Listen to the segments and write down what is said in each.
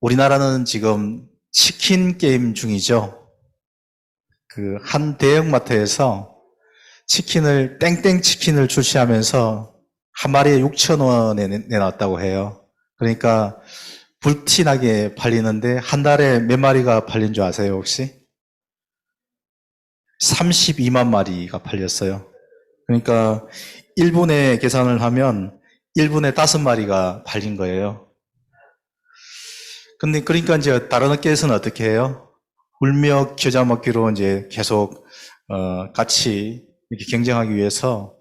우리나라는 지금 치킨 게임 중이죠. 그 한 대형마트에서 치킨을 땡땡 치킨을 출시하면서 한 마리에 6,000원에 내놨다고 해요. 그러니까 불티나게 팔리는데 한 달에 몇 마리가 팔린 줄 아세요, 혹시? 32만 마리가 팔렸어요. 그러니까 1분에 계산을 하면 1분에 5마리가 팔린 거예요. 근데 그러니까 이제 다른 업계에서는 어떻게 해요? 울며 겨자 먹기로 이제 계속 같이 이렇게 경쟁하기 위해서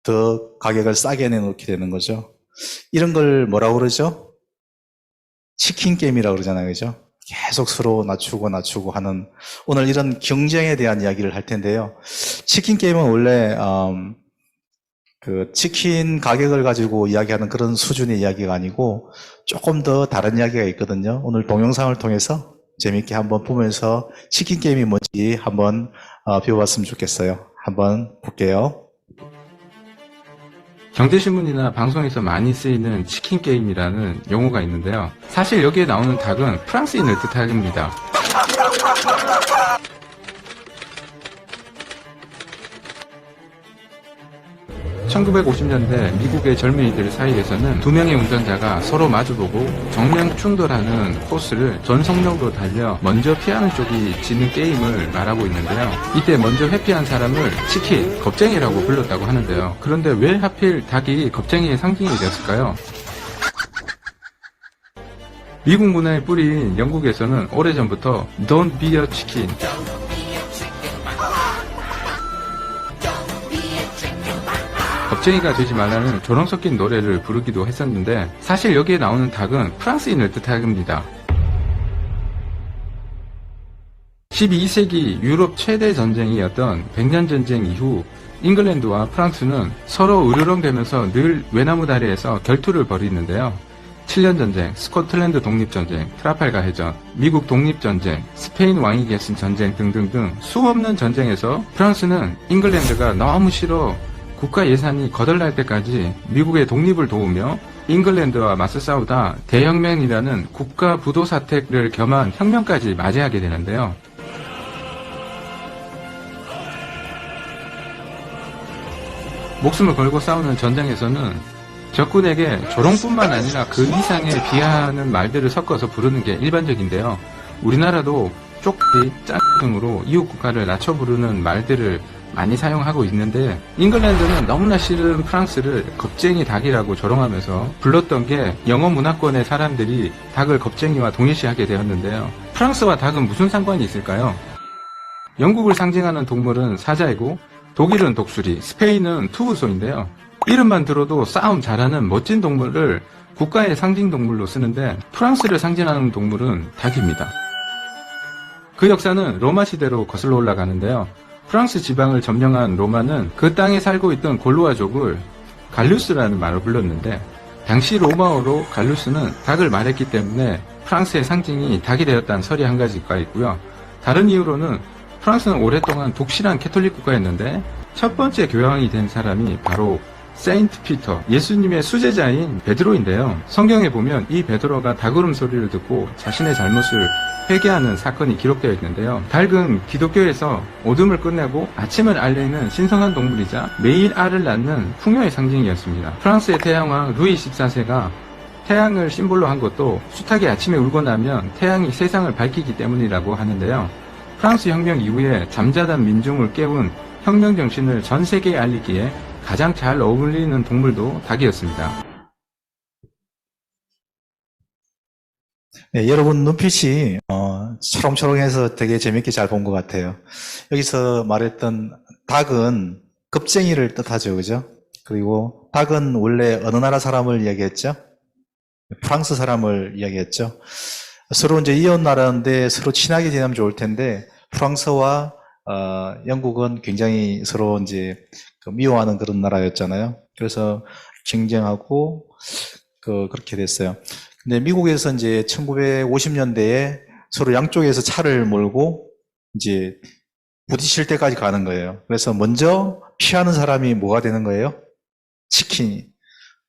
더 가격을 싸게 내놓게 되는 거죠. 이런 걸 뭐라고 그러죠? 치킨 게임이라고 그러잖아요, 그죠? 계속 서로 낮추고 하는 오늘 이런 경쟁에 대한 이야기를 할 텐데요. 치킨 게임은 원래 그 치킨 가격을 가지고 이야기하는 그런 수준의 이야기가 아니고 조금 더 다른 이야기가 있거든요. 오늘 동영상을 통해서 재밌게 한번 보면서 치킨 게임이 뭔지 한번 배워봤으면 좋겠어요. 한번 볼게요. 경제신문이나 방송에서 많이 쓰이는 치킨 게임이라는 용어가 있는데요. 사실 여기에 나오는 닭은 프랑스인을 뜻합니다. 1950년대 미국의 젊은이들 사이에서는 두 명의 운전자가 서로 마주보고 정면 충돌하는 코스를 전속력으로 달려 먼저 피하는 쪽이 지는 게임을 말하고 있는데요. 이때 먼저 회피한 사람을 치킨, 겁쟁이라고 불렀다고 하는데요. 그런데 왜 하필 닭이 겁쟁이의 상징이 되었을까요? 미국 문화의 뿌리인 영국에서는 오래전부터 Don't be a chicken, 겁쟁이가 되지 말라는 조롱 섞인 노래를 부르기도 했었는데 사실 여기에 나오는 닭은 프랑스인을 뜻합니다. 12세기 유럽 최대 전쟁이었던 백년전쟁 이후 잉글랜드와 프랑스는 서로 으르렁대면서 늘 외나무 다리에서 결투를 벌이는데요. 7년 전쟁, 스코틀랜드 독립전쟁, 트라팔가 해전, 미국 독립전쟁, 스페인 왕이 계신 전쟁 등등등 수없는 전쟁에서 프랑스는 잉글랜드가 너무 싫어 국가 예산이 거덜날 때까지 미국의 독립을 도우며 잉글랜드와 맞서 싸우다 대혁명이라는 국가 부도 사태를 겸한 혁명까지 맞이하게 되는데요. 목숨을 걸고 싸우는 전장에서는 적군에게 조롱뿐만 아니라 그 이상의 비하하는 말들을 섞어서 부르는 게 일반적인데요. 우리나라도 쪽지, 짠 등으로 이웃 국가를 낮춰 부르는 말들을 많이 사용하고 있는데 잉글랜드는 너무나 싫은 프랑스를 겁쟁이 닭이라고 조롱하면서 불렀던 게 영어 문화권의 사람들이 닭을 겁쟁이와 동일시하게 되었는데요. 프랑스와 닭은 무슨 상관이 있을까요? 영국을 상징하는 동물은 사자이고 독일은 독수리, 스페인은 투구소인데요. 이름만 들어도 싸움 잘하는 멋진 동물을 국가의 상징 동물로 쓰는데 프랑스를 상징하는 동물은 닭입니다. 그 역사는 로마 시대로 거슬러 올라가는데요. 프랑스 지방을 점령한 로마는 그 땅에 살고 있던 골로아족을 갈루스라는 말을 불렀는데 당시 로마어로 갈루스는 닭을 말했기 때문에 프랑스의 상징이 닭이 되었다는 설이 한 가지가 있고요. 다른 이유로는 프랑스는 오랫동안 독실한 캐톨릭 국가였는데 첫 번째 교황이 된 사람이 바로 세인트 피터, 예수님의 수제자인 베드로인데요. 성경에 보면 이 베드로가 닭 울음소리를 듣고 자신의 잘못을 회개하는 사건이 기록되어 있는데요. 닭은 기독교에서 어둠을 끝내고 아침을 알리는 신성한 동물이자 매일 알을 낳는 풍요의 상징이었습니다. 프랑스의 태양왕 루이 14세가 태양을 심볼로 한 것도 숱하게 아침에 울고 나면 태양이 세상을 밝히기 때문이라고 하는데요. 프랑스 혁명 이후에 잠자던 민중을 깨운 혁명 정신을 전 세계에 알리기에 가장 잘 어울리는 동물도 닭이었습니다. 네, 여러분 눈빛이 초롱초롱해서 되게 재밌게 잘 본 것 같아요. 여기서 말했던 닭은 겁쟁이를 뜻하죠, 그죠? 그리고 닭은 원래 어느 나라 사람을 이야기했죠? 프랑스 사람을 이야기했죠. 서로 이제 이웃 나라인데 서로 친하게 지내면 좋을 텐데 프랑스와 영국은 굉장히 서로 이제 미워하는 그런 나라였잖아요. 그래서 경쟁하고 그렇게 됐어요. 근데 미국에서 이제 1950년대에 서로 양쪽에서 차를 몰고 이제 부딪힐 때까지 가는 거예요. 그래서 먼저 피하는 사람이 뭐가 되는 거예요? 치킨이.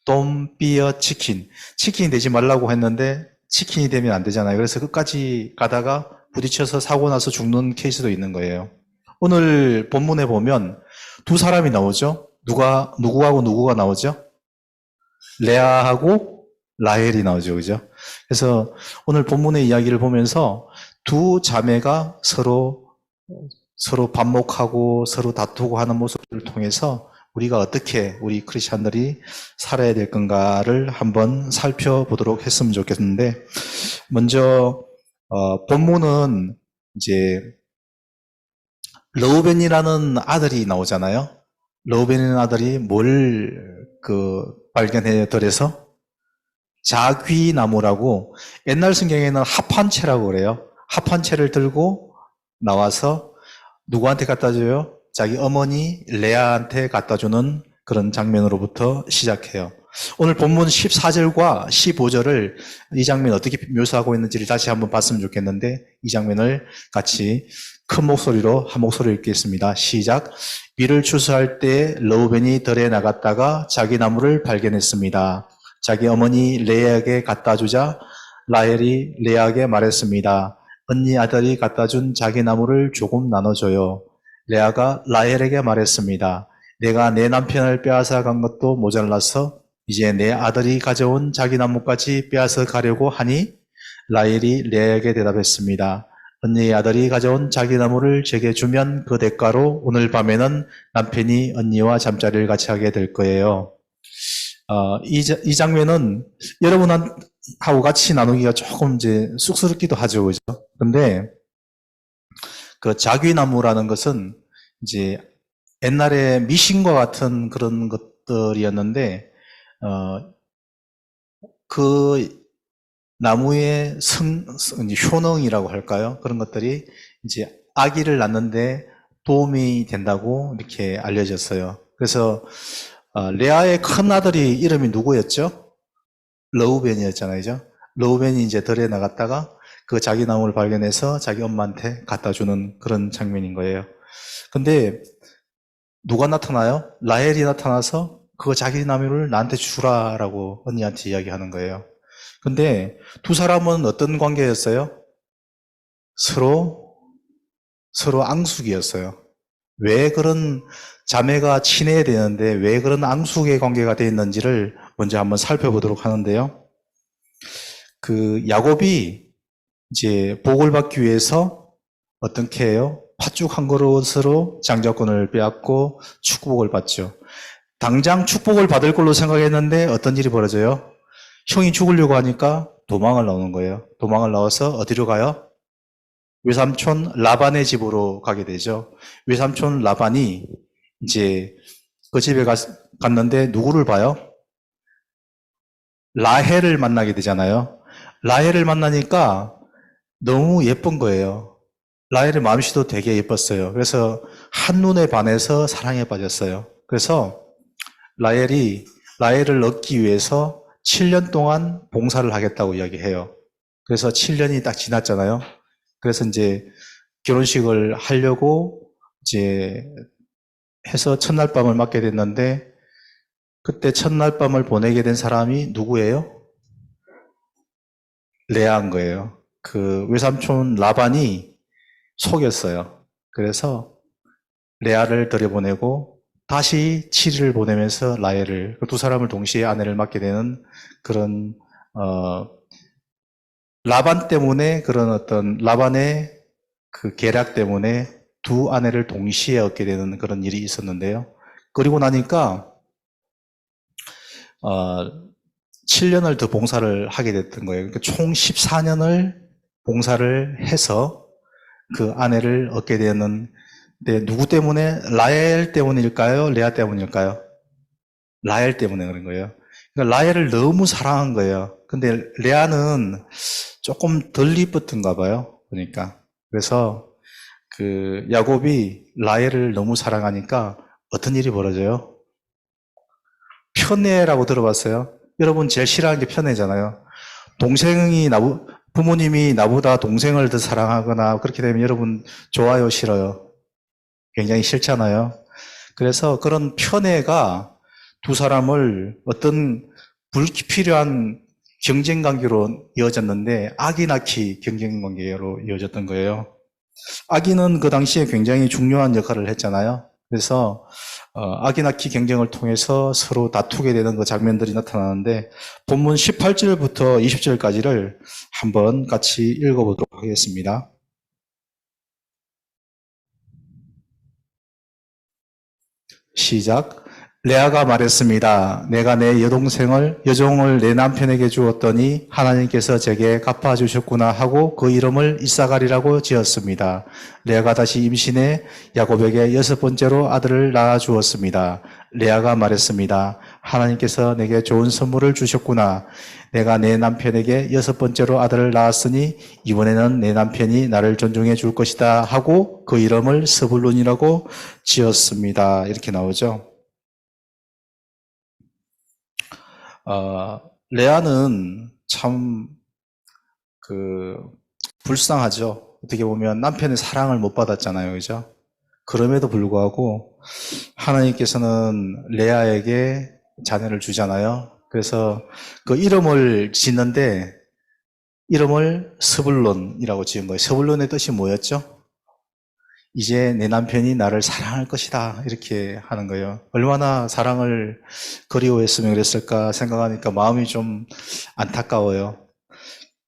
Don't be a chicken. 치킨이 되지 말라고 했는데 치킨이 되면 안 되잖아요. 그래서 끝까지 가다가 부딪혀서 사고 나서 죽는 케이스도 있는 거예요. 오늘 본문에 보면 두 사람이 나오죠. 누구하고 누구가 나오죠? 레아하고 라헬이 나오죠. 그죠? 그래서 오늘 본문의 이야기를 보면서 두 자매가 서로 반목하고 서로 다투고 하는 모습을 통해서 우리가 어떻게 우리 크리스찬들이 살아야 될 건가를 한번 살펴보도록 했으면 좋겠는데, 먼저 본문은 이제 러우벤이라는 아들이 나오잖아요. 러우벤이라는 아들이 뭘 발견해 덜해서 자귀나무라고, 옛날 성경에는 합판채라고 그래요. 합판채를 들고 나와서 누구한테 갖다 줘요? 자기 어머니 레아한테 갖다 주는 그런 장면으로부터 시작해요. 오늘 본문 14절과 15절을 이 장면 어떻게 묘사하고 있는지를 다시 한번 봤으면 좋겠는데, 이 장면을 같이 큰 목소리로 한 목소리로 읽겠습니다. 시작. 밀을 추수할 때 러우벤이 들에 나갔다가 자기 나무를 발견했습니다. 자기 어머니 레아에게 갖다 주자 라헬이 레아에게 말했습니다. 언니 아들이 갖다 준 자기 나무를 조금 나눠줘요. 레아가 라헬에게 말했습니다. 내가 내 남편을 빼앗아 간 것도 모자라서 이제 내 아들이 가져온 자기 나무까지 빼앗아 가려고 하니, 라헬이 레아에게 대답했습니다. 언니의 아들이 가져온 자기 나무를 제게 주면 그 대가로 오늘 밤에는 남편이 언니와 잠자리를 같이 하게 될 거예요. 이 장면은 여러분하고 같이 나누기가 조금 이제 쑥스럽기도 하죠, 그죠? 근데 그 자귀나무라는 것은 이제 옛날에 미신과 같은 그런 것들이었는데, 그 나무의 이제 효능이라고 할까요? 그런 것들이 이제 아기를 낳는데 도움이 된다고 이렇게 알려졌어요. 그래서 레아의 큰 아들이 이름이 누구였죠? 러우벤이었잖아요. 그죠? 러우벤이 이제 들에 나갔다가 그 자기 나무를 발견해서 자기 엄마한테 갖다 주는 그런 장면인 거예요. 근데 누가 나타나요? 라헬이 나타나서 그 자기 나무를 나한테 주라라고 언니한테 이야기하는 거예요. 근데 두 사람은 어떤 관계였어요? 서로 앙숙이었어요. 왜 그런 자매가 친해야 되는데 왜 그런 앙숙의 관계가 되어 있는지를 먼저 한번 살펴보도록 하는데요. 그 야곱이 이제 복을 받기 위해서 어떻게 해요? 팥죽 한 그릇으로 장자권을 빼앗고 축복을 받죠. 당장 축복을 받을 걸로 생각했는데 어떤 일이 벌어져요? 형이 죽으려고 하니까 도망을 나오는 거예요. 도망을 나와서 어디로 가요? 외삼촌 라반의 집으로 가게 되죠. 외삼촌 라반이 이제 그 집에 갔는데 누구를 봐요? 라헬을 만나게 되잖아요. 라헬을 만나니까 너무 예쁜 거예요. 라헬의 마음씨도 되게 예뻤어요. 그래서 한눈에 반해서 사랑에 빠졌어요. 그래서 라헬을 얻기 위해서 7년 동안 봉사를 하겠다고 이야기해요. 그래서 7년이 딱 지났잖아요. 그래서 이제 결혼식을 하려고 이제 해서 첫날 밤을 맞게 됐는데, 그때 첫날 밤을 보내게 된 사람이 누구예요? 레아인 거예요. 그 외삼촌 라반이 속였어요. 그래서 레아를 들여보내고 다시 7일을 보내면서 라헬을, 그 두 사람을 동시에 아내를 맡게 되는 그런 라반 때문에, 그런 어떤 라반의 그 계략 때문에 두 아내를 동시에 얻게 되는 그런 일이 있었는데요. 그리고 나니까 7년을 더 봉사를 하게 됐던 거예요. 그러니까 총 14년을 봉사를 해서 그 아내를 얻게 되는, 데 누구 때문에? 라헬 때문일까요? 레아 때문일까요? 라헬 때문에 그런 거예요. 그러니까 라헬을 너무 사랑한 거예요. 근데 레아는 조금 덜 이뻤던가 봐요. 그러니까. 그래서 그 야곱이 라헬을 너무 사랑하니까 어떤 일이 벌어져요? 편애라고 들어봤어요? 여러분 제일 싫어하는 게 편애잖아요. 부모님이 나보다 동생을 더 사랑하거나 그렇게 되면 여러분 좋아요, 싫어요? 굉장히 싫잖아요. 그래서 그런 편애가 두 사람을 어떤 불필요한 경쟁 관계로 이어졌는데 아기 낳기 경쟁 관계로 이어졌던 거예요. 아기는 그 당시에 굉장히 중요한 역할을 했잖아요. 그래서 아기 낳기 경쟁을 통해서 서로 다투게 되는 그 장면들이 나타나는데 본문 18절부터 20절까지를 한번 같이 읽어보도록 하겠습니다. 시작. 레아가 말했습니다. 내가 내 여종을 내 남편에게 주었더니 하나님께서 제게 갚아주셨구나 하고 그 이름을 이사갈이라고 지었습니다. 레아가 다시 임신해 야곱에게 6번째로 아들을 낳아 주었습니다. 레아가 말했습니다. 하나님께서 내게 좋은 선물을 주셨구나. 내가 내 남편에게 6번째로 아들을 낳았으니 이번에는 내 남편이 나를 존중해 줄 것이다 하고 그 이름을 스불론이라고 지었습니다. 이렇게 나오죠. 레아는 참, 불쌍하죠. 어떻게 보면 남편의 사랑을 못 받았잖아요. 그죠? 그럼에도 불구하고 하나님께서는 레아에게 자녀를 주잖아요. 그래서 그 이름을 짓는데 이름을 스불론이라고 지은 거예요. 스불론의 뜻이 뭐였죠? 이제 내 남편이 나를 사랑할 것이다. 이렇게 하는 거예요. 얼마나 사랑을 그리워했으면 그랬을까 생각하니까 마음이 좀 안타까워요.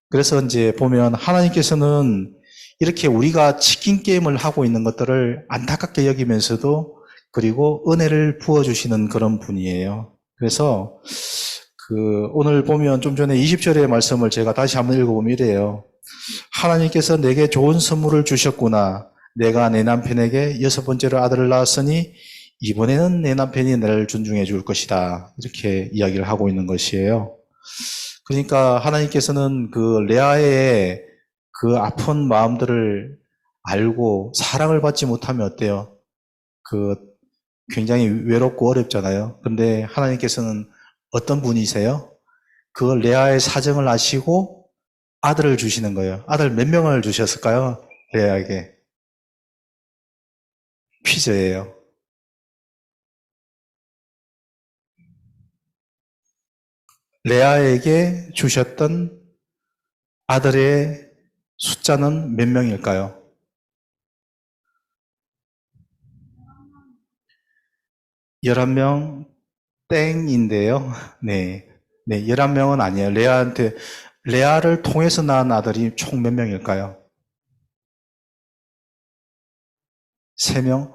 그래서 이제 보면 하나님께서는 이렇게 우리가 치킨 게임을 하고 있는 것들을 안타깝게 여기면서도 그리고 은혜를 부어주시는 그런 분이에요. 그래서 오늘 보면 좀 전에 20절의 말씀을 제가 다시 한번 읽어보면 이래요. 하나님께서 내게 좋은 선물을 주셨구나. 내가 내 남편에게 6번째로 아들을 낳았으니 이번에는 내 남편이 나를 존중해 줄 것이다. 이렇게 이야기를 하고 있는 것이에요. 그러니까 하나님께서는 그 레아의 그 아픈 마음들을 알고 사랑을 받지 못하면 어때요? 굉장히 외롭고 어렵잖아요. 근데 하나님께서는 어떤 분이세요? 그 레아의 사정을 아시고 아들을 주시는 거예요. 아들 몇 명을 주셨을까요? 레아에게. 퀴즈예요. 레아에게 주셨던 아들의 숫자는 몇 명일까요? 11명 땡인데요. 네. 네, 11명은 아니에요. 레아를 통해서 낳은 아들이 총 몇 명일까요? 3명?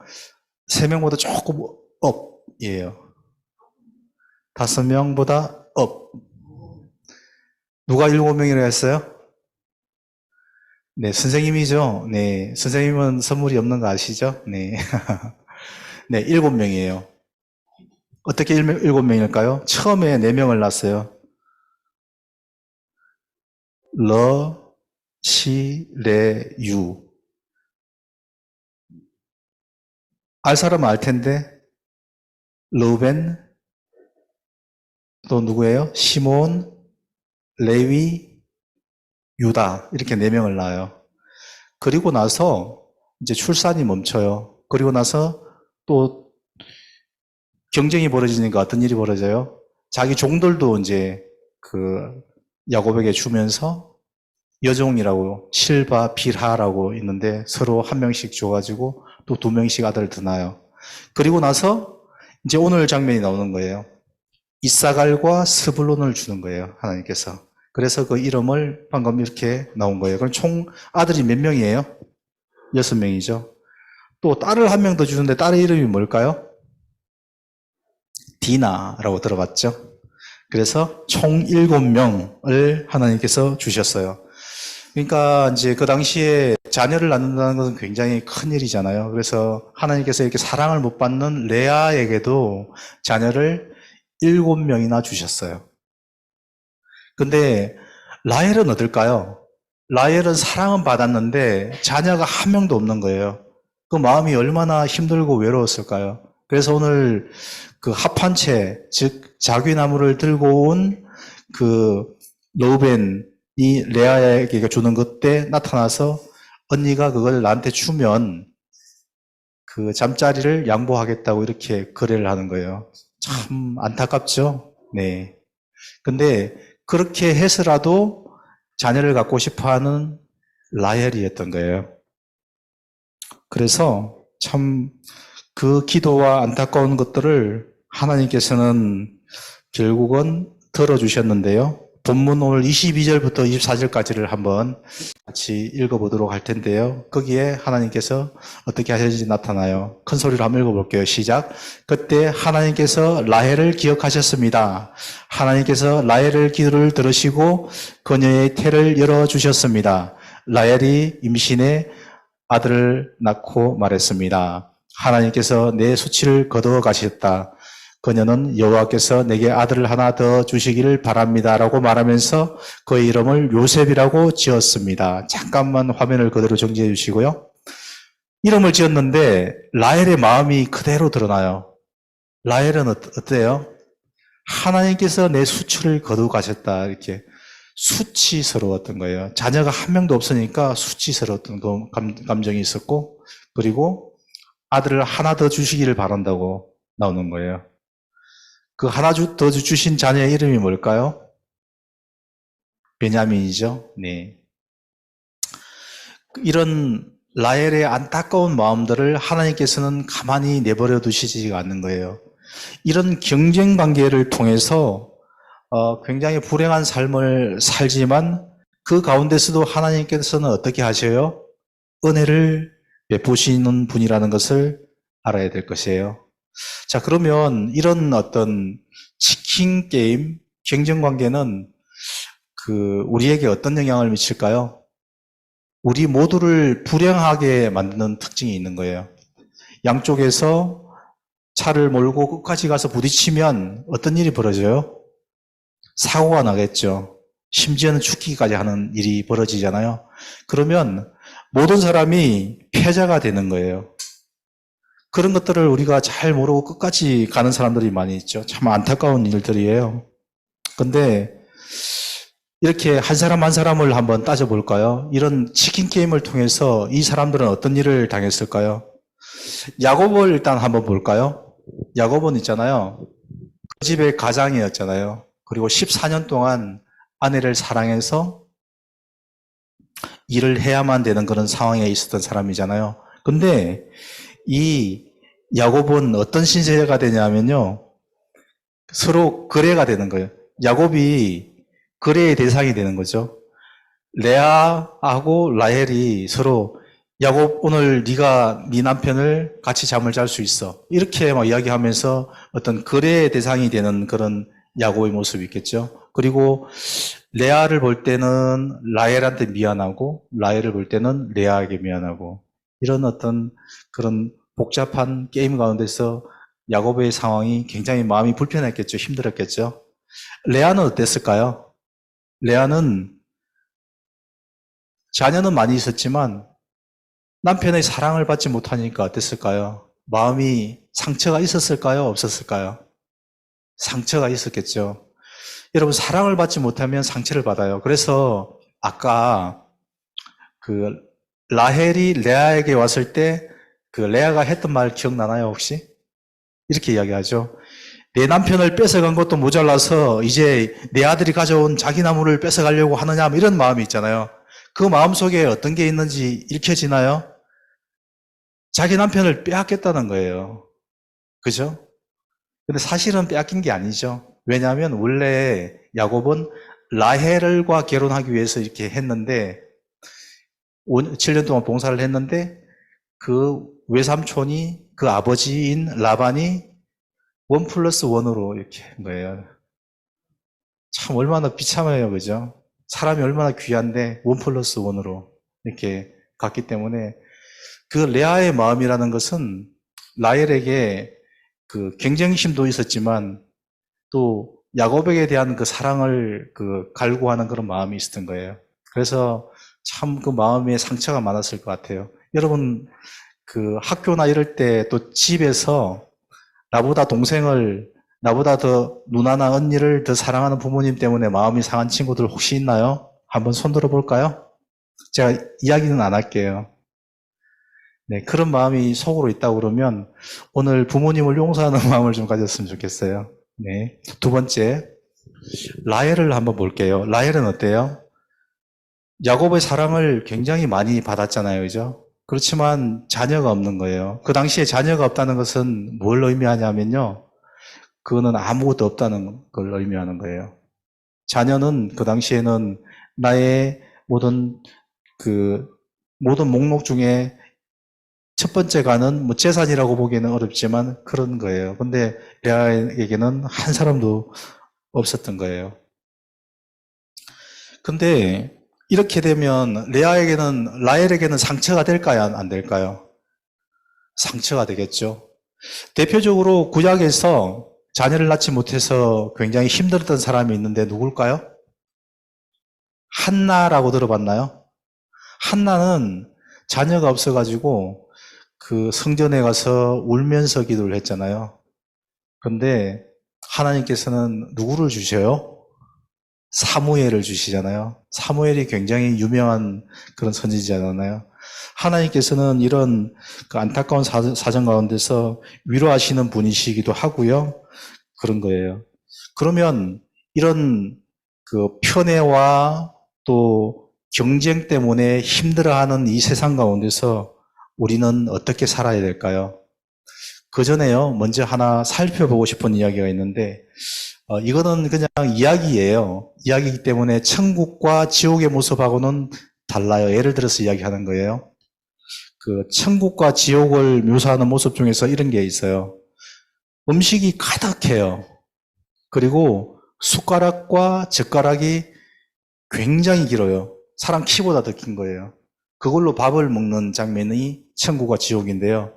3명보다 조금 업이에요. 5명보다 업. 누가 7명이라 했어요? 네, 선생님이죠. 네, 선생님은 선물이 없는 거 아시죠? 네. 네, 7명이에요. 어떻게 7명일까요? 처음에 4명을 낳았어요. 시, 레, 유. 알 사람은 알 텐데, 르벤, 또 누구예요? 시몬, 레위, 유다. 이렇게 4명을 낳아요. 그리고 나서 이제 출산이 멈춰요. 그리고 나서 또 경쟁이 벌어지니까 어떤 일이 벌어져요? 자기 종들도 이제 야곱에게 주면서 여종이라고 실바, 빌하라고 있는데 서로 한 명씩 줘가지고 또 2명씩 아들을 더 낳아요. 그리고 나서 이제 오늘 장면이 나오는 거예요. 이사갈과 스불론을 주는 거예요. 하나님께서. 그래서 그 이름을 방금 이렇게 나온 거예요. 그럼 총 아들이 몇 명이에요? 6명이죠. 또 딸을 한 명 더 주는데 딸의 이름이 뭘까요? 디나라고 들어봤죠? 그래서 총 7명을 하나님께서 주셨어요. 그러니까 이제 그 당시에 자녀를 낳는다는 것은 굉장히 큰 일이잖아요. 그래서 하나님께서 이렇게 사랑을 못 받는 레아에게도 자녀를 7명이나 주셨어요. 근데 라헬은 어떨까요? 라헬은 사랑은 받았는데 자녀가 한 명도 없는 거예요. 그 마음이 얼마나 힘들고 외로웠을까요? 그래서 오늘 그 합한채, 즉 자귀나무를 들고 온 르우벤이 레아에게 주는 것 때 나타나서 언니가 그걸 나한테 주면 그 잠자리를 양보하겠다고 이렇게 거래를 하는 거예요. 참 안타깝죠? 네. 근데 그렇게 해서라도 자녀를 갖고 싶어하는 라헬이었던 거예요. 그래서 참 그 기도와 안타까운 것들을 하나님께서는 결국은 들어주셨는데요. 본문 오늘 22절부터 24절까지를 한번 같이 읽어보도록 할 텐데요. 거기에 하나님께서 어떻게 하셨는지 나타나요. 큰 소리로 한번 읽어볼게요. 시작. 그때 하나님께서 라헬을 기억하셨습니다. 하나님께서 라헬의 기도를 들으시고 그녀의 태를 열어주셨습니다. 라헬이 임신해 아들을 낳고 말했습니다. 하나님께서 내 수치를 거두어 가셨다. 그녀는 여호와께서 내게 아들을 하나 더 주시기를 바랍니다라고 말하면서 그의 이름을 요셉이라고 지었습니다. 잠깐만 화면을 그대로 정지해 주시고요. 이름을 지었는데 라헬의 마음이 그대로 드러나요. 라헬은 어때요? 하나님께서 내 수치를 거두어 가셨다. 이렇게 수치스러웠던 거예요. 자녀가 한 명도 없으니까 수치스러웠던 감정이 있었고, 그리고 아들을 하나 더 주시기를 바란다고 나오는 거예요. 그 하나 더 주신 자녀의 이름이 뭘까요? 베냐민이죠. 네. 이런 라헬의 안타까운 마음들을 하나님께서는 가만히 내버려 두시지가 않는 거예요. 이런 경쟁 관계를 통해서 굉장히 불행한 삶을 살지만 그 가운데서도 하나님께서는 어떻게 하셔요? 은혜를 베푸시는 분이라는 것을 알아야 될 것이에요. 자, 그러면 이런 어떤 치킨 게임, 경쟁 관계는 우리에게 어떤 영향을 미칠까요? 우리 모두를 불행하게 만드는 특징이 있는 거예요. 양쪽에서 차를 몰고 끝까지 가서 부딪히면 어떤 일이 벌어져요? 사고가 나겠죠. 심지어는 죽기까지 하는 일이 벌어지잖아요. 그러면 모든 사람이 패자가 되는 거예요. 그런 것들을 우리가 잘 모르고 끝까지 가는 사람들이 많이 있죠. 참 안타까운 일들이에요. 근데 이렇게 한 사람 한 사람을 한번 따져볼까요? 이런 치킨 게임을 통해서 이 사람들은 어떤 일을 당했을까요? 야곱을 일단 한번 볼까요? 야곱은 있잖아요. 그 집의 가장이었잖아요. 그리고 14년 동안 아내를 사랑해서 일을 해야만 되는 그런 상황에 있었던 사람이잖아요. 근데 이 야곱은 어떤 신세가 되냐면요. 서로 거래가 되는 거예요. 야곱이 거래의 대상이 되는 거죠. 레아하고 라헬이 서로 야곱 오늘 네가 네 남편을 같이 잠을 잘 수 있어. 이렇게 막 이야기하면서 어떤 거래의 대상이 되는 그런 야곱의 모습이 있겠죠. 그리고 레아를 볼 때는 라헬한테 미안하고 라헬을 볼 때는 레아에게 미안하고 이런 어떤 그런 복잡한 게임 가운데서 야곱의 상황이 굉장히 마음이 불편했겠죠. 힘들었겠죠. 레아는 어땠을까요? 레아는 자녀는 많이 있었지만 남편의 사랑을 받지 못하니까 어땠을까요? 마음이 상처가 있었을까요? 없었을까요? 상처가 있었겠죠. 여러분, 사랑을 받지 못하면 상처를 받아요. 그래서 아까 라헬이 레아에게 왔을 때 레아가 했던 말 기억나나요, 혹시? 이렇게 이야기하죠. 내 남편을 뺏어간 것도 모자라서 이제 내 아들이 가져온 자기 나무를 뺏어가려고 하느냐, 이런 마음이 있잖아요. 그 마음 속에 어떤 게 있는지 읽혀지나요? 자기 남편을 빼앗겠다는 거예요. 그죠? 근데 사실은 빼앗긴 게 아니죠. 왜냐하면 원래 야곱은 라헬과 결혼하기 위해서 이렇게 했는데 7년 동안 봉사를 했는데 그 외삼촌이 그 아버지인 라반이 1+1으로 이렇게 한 거예요. 참 얼마나 비참해요. 그죠? 사람이 얼마나 귀한데 1+1으로 이렇게 갔기 때문에 그 레아의 마음이라는 것은 라헬에게 그 경쟁심도 있었지만 또 야곱에게 대한 그 사랑을 갈구하는 그런 마음이 있었던 거예요. 그래서 참 그 마음에 상처가 많았을 것 같아요. 여러분, 학교나 이럴 때 또 집에서 나보다 더 누나나 언니를 더 사랑하는 부모님 때문에 마음이 상한 친구들 혹시 있나요? 한번 손 들어볼까요? 제가 이야기는 안 할게요. 네, 그런 마음이 속으로 있다고 그러면 오늘 부모님을 용서하는 마음을 좀 가졌으면 좋겠어요. 네. 두 번째, 라헬을 한번 볼게요. 라헬은 어때요? 야곱의 사랑을 굉장히 많이 받았잖아요. 그죠? 그렇지만 자녀가 없는 거예요. 그 당시에 자녀가 없다는 것은 뭘 의미하냐면요. 그거는 아무것도 없다는 걸 의미하는 거예요. 자녀는 그 당시에는 나의 모든 목록 중에 첫 번째가는 뭐 재산이라고 보기에는 어렵지만 그런 거예요. 근데 레아에게는 한 사람도 없었던 거예요. 근데 이렇게 되면 라헬에게는 상처가 될까요? 안 될까요? 상처가 되겠죠. 대표적으로 구약에서 자녀를 낳지 못해서 굉장히 힘들었던 사람이 있는데 누굴까요? 한나라고 들어봤나요? 한나는 자녀가 없어가지고 그 성전에 가서 울면서 기도를 했잖아요. 근데 하나님께서는 누구를 주셔요? 사무엘을 주시잖아요. 사무엘이 굉장히 유명한 그런 선지자잖아요. 하나님께서는 이런 그 안타까운 사정 가운데서 위로하시는 분이시기도 하고요. 그런 거예요. 그러면 이런 그 편애와 또 경쟁 때문에 힘들어하는 이 세상 가운데서 우리는 어떻게 살아야 될까요? 그 전에요, 먼저 하나 살펴보고 싶은 이야기가 있는데, 이거는 그냥 이야기예요. 이야기이기 때문에 천국과 지옥의 모습하고는 달라요. 예를 들어서 이야기하는 거예요. 그 천국과 지옥을 묘사하는 모습 중에서 이런 게 있어요. 음식이 가득해요. 그리고 숟가락과 젓가락이 굉장히 길어요. 사람 키보다 더 긴 거예요. 그걸로 밥을 먹는 장면이 천국과 지옥인데요.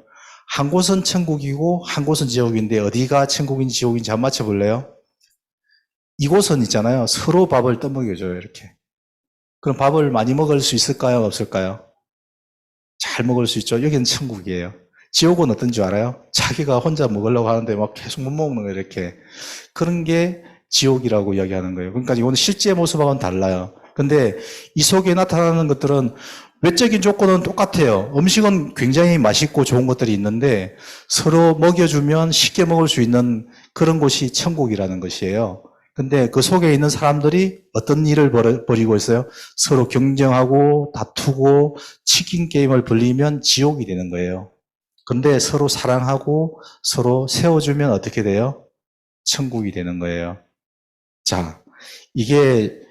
한 곳은 천국이고 한 곳은 지옥인데 어디가 천국인지 지옥인지 한번 맞춰볼래요? 이곳은 있잖아요. 서로 밥을 떠먹여줘요, 이렇게. 그럼 밥을 많이 먹을 수 있을까요? 없을까요? 잘 먹을 수 있죠. 여기는 천국이에요. 지옥은 어떤 줄 알아요? 자기가 혼자 먹으려고 하는데 막 계속 못 먹는 거예요, 이렇게. 그런 게 지옥이라고 이야기하는 거예요. 그러니까 이거는 실제 모습하고는 달라요. 근데 이 속에 나타나는 것들은 외적인 조건은 똑같아요. 음식은 굉장히 맛있고 좋은 것들이 있는데 서로 먹여주면 쉽게 먹을 수 있는 그런 곳이 천국이라는 것이에요. 근데 그 속에 있는 사람들이 어떤 일을 벌이고 있어요? 서로 경쟁하고 다투고 치킨 게임을 벌리면 지옥이 되는 거예요. 근데 서로 사랑하고 서로 세워주면 어떻게 돼요? 천국이 되는 거예요. 자, 이게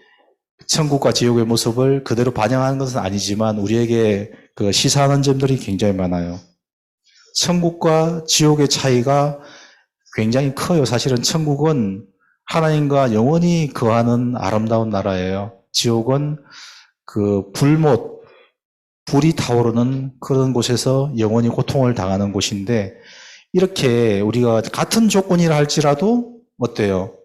천국과 지옥의 모습을 그대로 반영하는 것은 아니지만 우리에게 그 시사하는 점들이 굉장히 많아요. 천국과 지옥의 차이가 굉장히 커요. 사실은 천국은 하나님과 영원히 거하는 아름다운 나라예요. 지옥은 그 불이 타오르는 그런 곳에서 영원히 고통을 당하는 곳인데 이렇게 우리가 같은 조건이라 할지라도 어때요?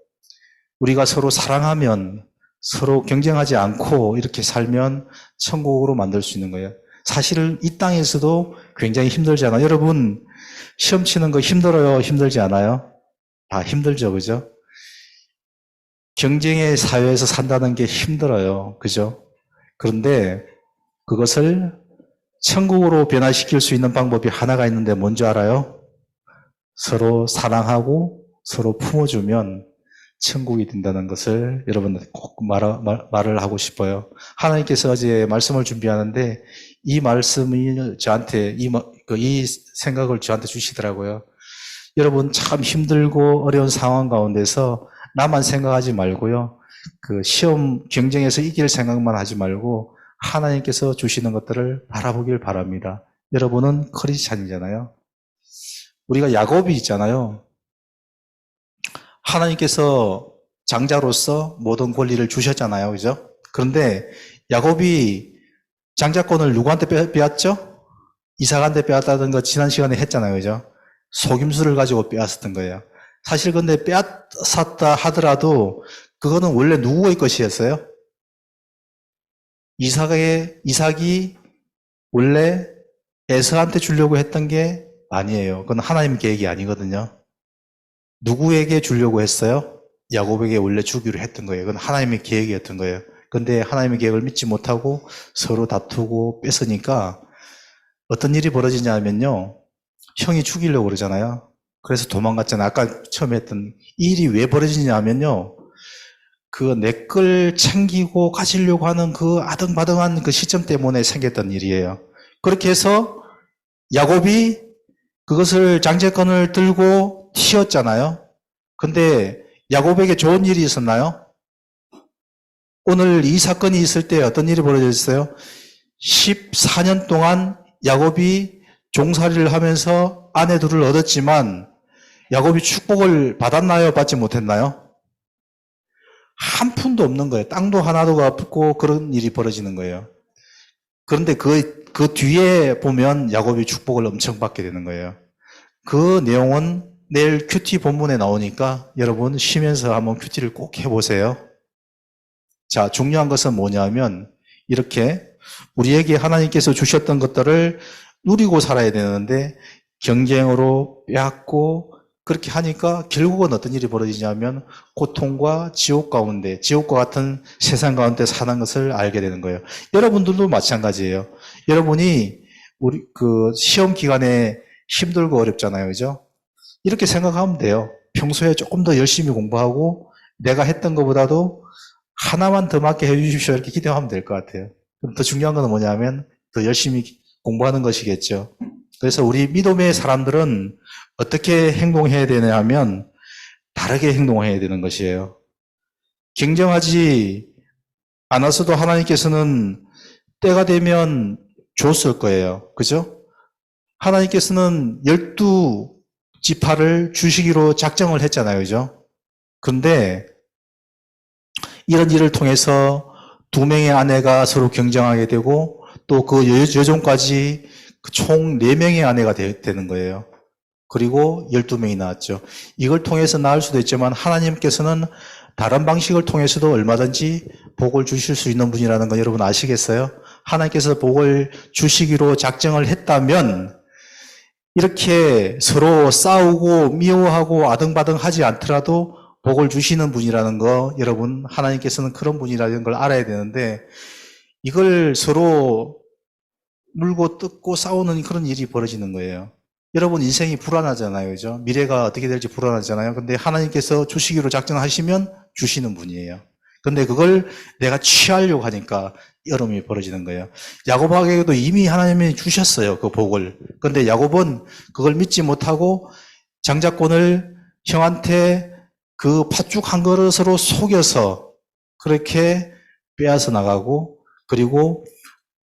우리가 서로 사랑하면 서로 경쟁하지 않고 이렇게 살면 천국으로 만들 수 있는 거예요. 사실 이 땅에서도 굉장히 힘들잖아요. 여러분 시험 치는 거 힘들어요? 힘들지 않아요? 다 힘들죠, 그죠? 경쟁의 사회에서 산다는 게 힘들어요, 그죠? 그런데 그것을 천국으로 변화시킬 수 있는 방법이 하나가 있는데 뭔지 알아요? 서로 사랑하고 서로 품어주면 천국이 된다는 것을 여러분들 꼭 말을 하고 싶어요. 하나님께서 어제 말씀을 준비하는데 이 말씀이 저한테 이 생각을 저한테 주시더라고요. 여러분 참 힘들고 어려운 상황 가운데서 나만 생각하지 말고요. 그 시험 경쟁에서 이길 생각만 하지 말고 하나님께서 주시는 것들을 바라보길 바랍니다. 여러분은 크리스찬이잖아요. 우리가 야곱이 있잖아요. 하나님께서 장자로서 모든 권리를 주셨잖아요. 그죠? 그런데 야곱이 장자권을 누구한테 빼앗죠? 이삭한테 빼앗다던 거 지난 시간에 했잖아요. 그죠? 속임수를 가지고 빼앗았던 거예요. 사실 근데 빼앗았다 하더라도 그거는 원래 누구의 것이었어요? 이삭이 원래 에서한테 주려고 했던 게 아니에요. 그건 하나님 계획이 아니거든요. 누구에게 주려고 했어요? 야곱에게 원래 주기로 했던 거예요. 그건 하나님의 계획이었던 거예요. 근데 하나님의 계획을 믿지 못하고 서로 다투고 뺏으니까 어떤 일이 벌어지냐면요. 형이 죽이려고 그러잖아요. 그래서 도망갔잖아요. 아까 처음에 했던 이 일이 왜 벌어지냐면요. 그 내 걸 챙기고 가지려고 하는 그 아등바등한 그 시점 때문에 생겼던 일이에요. 그렇게 해서 야곱이 그것을 장제권을 들고 튀었잖아요. 근데 야곱에게 좋은 일이 있었나요? 오늘 이 사건이 있을 때 어떤 일이 벌어졌어요? 14년 동안 야곱이 종살이를 하면서 아내 둘을 얻었지만 야곱이 축복을 받았나요? 받지 못했나요? 한 푼도 없는 거예요. 땅도 하나도 없고 그런 일이 벌어지는 거예요. 그런데 그 뒤에 보면 야곱이 축복을 엄청 받게 되는 거예요. 그 내용은 내일 큐티 본문에 나오니까 여러분 쉬면서 한번 큐티를 꼭 해보세요. 자, 중요한 것은 뭐냐면 이렇게 우리에게 하나님께서 주셨던 것들을 누리고 살아야 되는데 경쟁으로 빼앗고 그렇게 하니까 결국은 어떤 일이 벌어지냐면 고통과 지옥 가운데, 지옥과 같은 세상 가운데 사는 것을 알게 되는 거예요. 여러분들도 마찬가지예요. 여러분이 우리 그 시험 기간에 힘들고 어렵잖아요. 그죠? 이렇게 생각하면 돼요. 평소에 조금 더 열심히 공부하고 내가 했던 것보다도 하나만 더 맞게 해주십시오. 이렇게 기대하면 될 것 같아요. 그럼 더 중요한 건 뭐냐면 더 열심히 공부하는 것이겠죠. 그래서 우리 믿음의 사람들은 어떻게 행동해야 되냐 하면 다르게 행동해야 되는 것이에요. 경쟁하지 않았어도 하나님께서는 때가 되면 줬을 거예요. 그죠? 하나님께서는 12지파를 주시기로 작정을 했잖아요. 그죠? 근데 이런 일을 통해서 두 명의 아내가 서로 경쟁하게 되고 또 그 여종까지 총 4명의 아내가 되는 거예요. 그리고 12명이 나왔죠. 이걸 통해서 나을 수도 있지만 하나님께서는 다른 방식을 통해서도 얼마든지 복을 주실 수 있는 분이라는 건 여러분 아시겠어요? 하나님께서 복을 주시기로 작정을 했다면 이렇게 서로 싸우고 미워하고 아등바등하지 않더라도 복을 주시는 분이라는 거 여러분 하나님께서는 그런 분이라는 걸 알아야 되는데 이걸 서로 물고 뜯고 싸우는 그런 일이 벌어지는 거예요. 여러분 인생이 불안하잖아요. 그죠? 미래가 어떻게 될지 불안하잖아요. 근데 하나님께서 주시기로 작정하시면 주시는 분이에요. 근데 그걸 내가 취하려고 하니까 여름이 벌어지는 거예요. 야곱에게도 이미 하나님이 주셨어요. 그 복을. 근데 야곱은 그걸 믿지 못하고 장자권을 형한테 그 팥죽 한 그릇으로 속여서 그렇게 빼앗아 나가고 그리고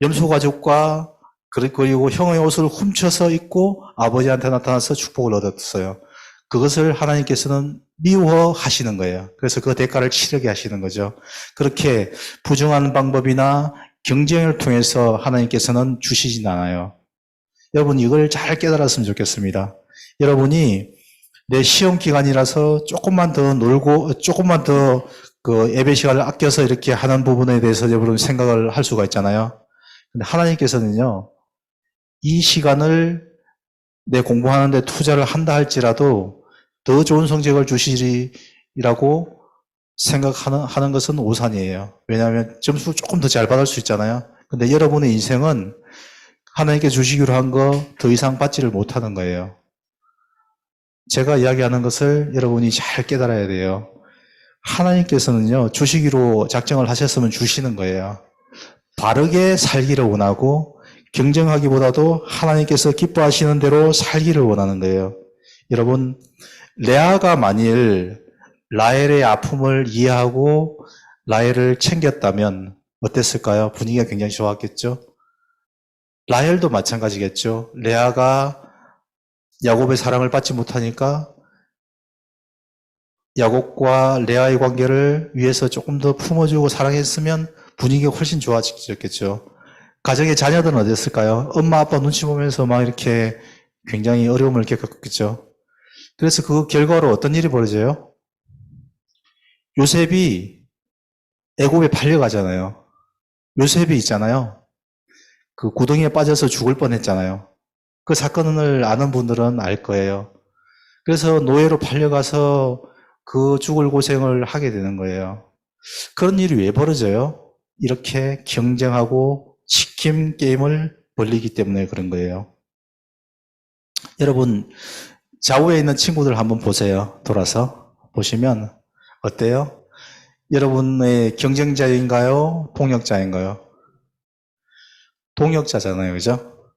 염소 가족과 그리고 형의 옷을 훔쳐서 입고 아버지한테 나타나서 축복을 얻었어요. 그것을 하나님께서는 미워하시는 거예요. 그래서 그 대가를 치르게 하시는 거죠. 그렇게 부정한 방법이나 경쟁을 통해서 하나님께서는 주시진 않아요. 여러분 이걸 잘 깨달았으면 좋겠습니다. 여러분이 내 시험 기간이라서 조금만 더 놀고 조금만 더 그 예배 시간을 아껴서 이렇게 하는 부분에 대해서 여러분 생각을 할 수가 있잖아요. 근데 하나님께서는요. 이 시간을 내 공부하는데 투자를 한다 할지라도 더 좋은 성적을 주시리라고 생각하는 것은 오산이에요. 왜냐하면 점수 조금 더 잘 받을 수 있잖아요. 근데 여러분의 인생은 하나님께 주시기로 한 거 더 이상 받지를 못하는 거예요. 제가 이야기하는 것을 여러분이 잘 깨달아야 돼요. 하나님께서는요, 주시기로 작정을 하셨으면 주시는 거예요. 바르게 살기를 원하고 경쟁하기보다도 하나님께서 기뻐하시는 대로 살기를 원하는 거예요. 여러분, 레아가 만일 라헬의 아픔을 이해하고 라헬을 챙겼다면 어땠을까요? 분위기가 굉장히 좋았겠죠? 라헬도 마찬가지겠죠. 레아가 야곱의 사랑을 받지 못하니까 야곱과 레아의 관계를 위해서 조금 더 품어주고 사랑했으면 분위기가 훨씬 좋아졌겠죠. 가정의 자녀들은 어땠을까요? 엄마, 아빠 눈치 보면서 막 이렇게 굉장히 어려움을 겪었겠죠. 그래서 그 결과로 어떤 일이 벌어져요? 요셉이 애굽에 팔려가잖아요. 요셉이 있잖아요. 그 구덩이에 빠져서 죽을 뻔했잖아요. 그 사건을 아는 분들은 알 거예요. 그래서 노예로 팔려가서 그 죽을 고생을 하게 되는 거예요. 그런 일이 왜 벌어져요? 이렇게 경쟁하고 치킨 게임을 벌리기 때문에 그런 거예요. 여러분, 좌우에 있는 친구들 한번 보세요. 돌아서 보시면 어때요? 여러분의 경쟁자인가요? 동력자인가요? 동력자잖아요. 그죠?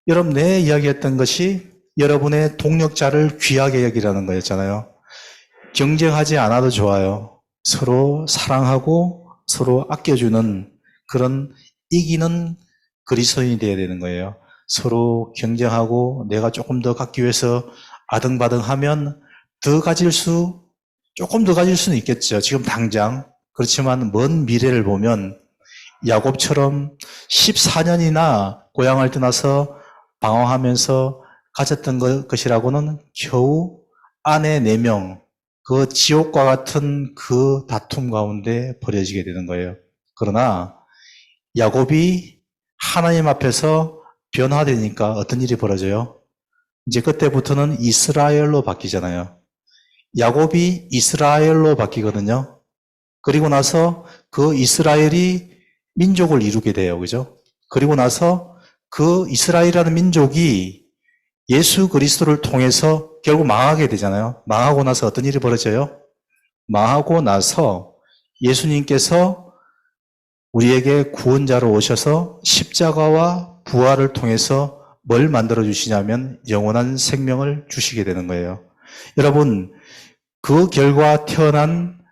여러분, 내 이야기했던 것이 여러분의 동력자를 귀하게 여기라는 거였잖아요. 경쟁하지 않아도 좋아요. 서로 사랑하고 서로 아껴주는 그런 이기는 그리스도인이 되어야 되는 거예요. 서로 경쟁하고 내가 조금 더 갖기 위해서 아등바등하면 조금 더 가질 수는 있겠죠. 지금 당장. 그렇지만 먼 미래를 보면 야곱처럼 14년이나 고향을 떠나서 방황하면서 가졌던 것이라고는 겨우 아내 4명, 그 지옥과 같은 그 다툼 가운데 버려지게 되는 거예요. 그러나 야곱이 하나님 앞에서 변화되니까 어떤 일이 벌어져요? 이제 그때부터는 이스라엘로 바뀌잖아요. 야곱이 이스라엘로 바뀌거든요. 그리고 나서 그 이스라엘이 민족을 이루게 돼요. 그죠? 그리고 나서 그 이스라엘이라는 민족이 예수 그리스도를 통해서 결국 망하게 되잖아요. 망하고 나서 어떤 일이 벌어져요? 망하고 나서 예수님께서 우리에게 구원자로 오셔서 십자가와 부활을 통해서 뭘 만들어 주시냐면 영원한 생명을 주시게 되는 거예요. 여러분, 그 결과 태어난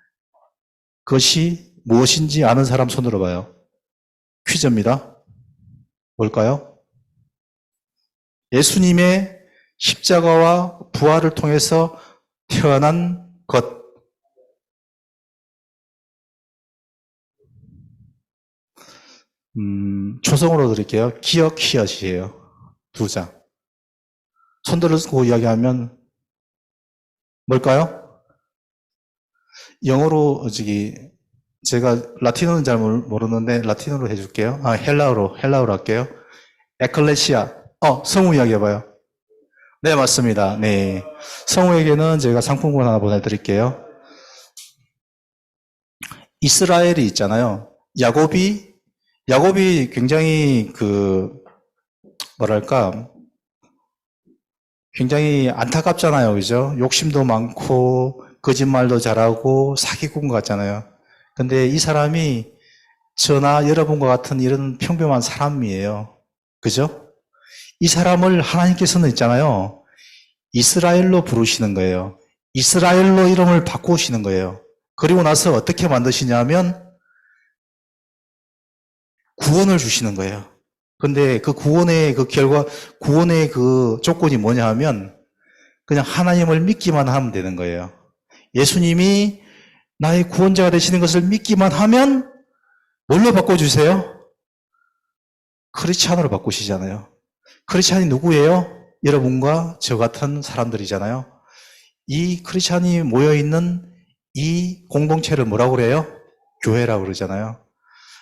것이 무엇인지 아는 사람 손으로 봐요. 퀴즈입니다. 뭘까요? 예수님의 십자가와 부활을 통해서 태어난 것. 초성으로 드릴게요. 기억, 히읗이에요. 2장. 손 들고 이야기하면 뭘까요? 영어로 제가 라틴어는 잘 모르는데 라틴어로 해줄게요. 헬라어로 할게요. 에클레시아. 성우 이야기 해봐요. 네, 맞습니다. 네. 성우에게는 제가 상품권 하나 보내드릴게요. 이스라엘이 있잖아요. 야곱이 굉장히 굉장히 안타깝잖아요. 그죠? 욕심도 많고, 거짓말도 잘하고, 사기꾼 같잖아요. 근데 이 사람이 저나 여러분과 같은 이런 평범한 사람이에요. 그죠? 이 사람을 하나님께서는 있잖아요. 이스라엘로 부르시는 거예요. 이스라엘로 이름을 바꾸시는 거예요. 그리고 나서 어떻게 만드시냐면 구원을 주시는 거예요. 근데 그 구원의 구원의 그 조건이 뭐냐 하면 그냥 하나님을 믿기만 하면 되는 거예요. 예수님이 나의 구원자가 되시는 것을 믿기만 하면 뭘로 바꿔주세요? 크리스찬으로 바꾸시잖아요. 크리스찬이 누구예요? 여러분과 저 같은 사람들이잖아요. 이 크리스찬이 모여있는 이 공동체를 뭐라고 그래요? 교회라고 그러잖아요.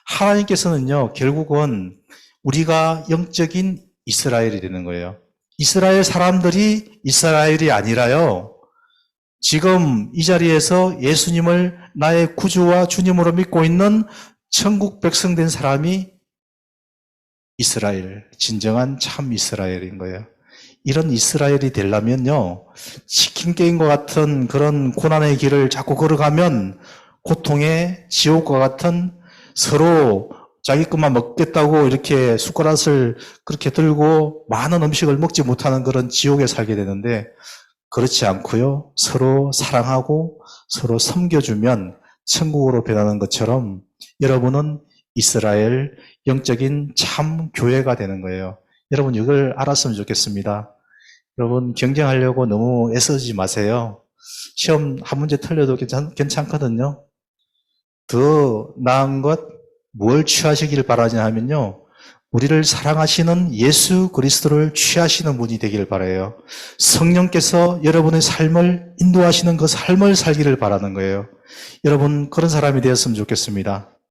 하나님께서는요, 결국은 우리가 영적인 이스라엘이 되는 거예요. 이스라엘 사람들이 이스라엘이 아니라요, 지금 이 자리에서 예수님을 나의 구주와 주님으로 믿고 있는 천국 백성 된 사람이 이스라엘, 진정한 참 이스라엘인 거예요. 이런 이스라엘이 되려면요, 치킨 게임과 같은 그런 고난의 길을 자꾸 걸어가면 고통의 지옥과 같은 서로 자기 것만 먹겠다고 이렇게 숟가락을 그렇게 들고 많은 음식을 먹지 못하는 그런 지옥에 살게 되는데, 그렇지 않고요, 서로 사랑하고 서로 섬겨주면 천국으로 변하는 것처럼 여러분은 이스라엘, 영적인 참 교회가 되는 거예요. 여러분 이걸 알았으면 좋겠습니다. 여러분 경쟁하려고 너무 애쓰지 마세요. 시험 한 문제 틀려도 괜찮거든요. 더 나은 것 뭘 취하시길 바라냐 하면요, 우리를 사랑하시는 예수 그리스도를 취하시는 분이 되기를 바라요. 성령께서 여러분의 삶을 인도하시는 그 삶을 살기를 바라는 거예요. 여러분 그런 사람이 되었으면 좋겠습니다.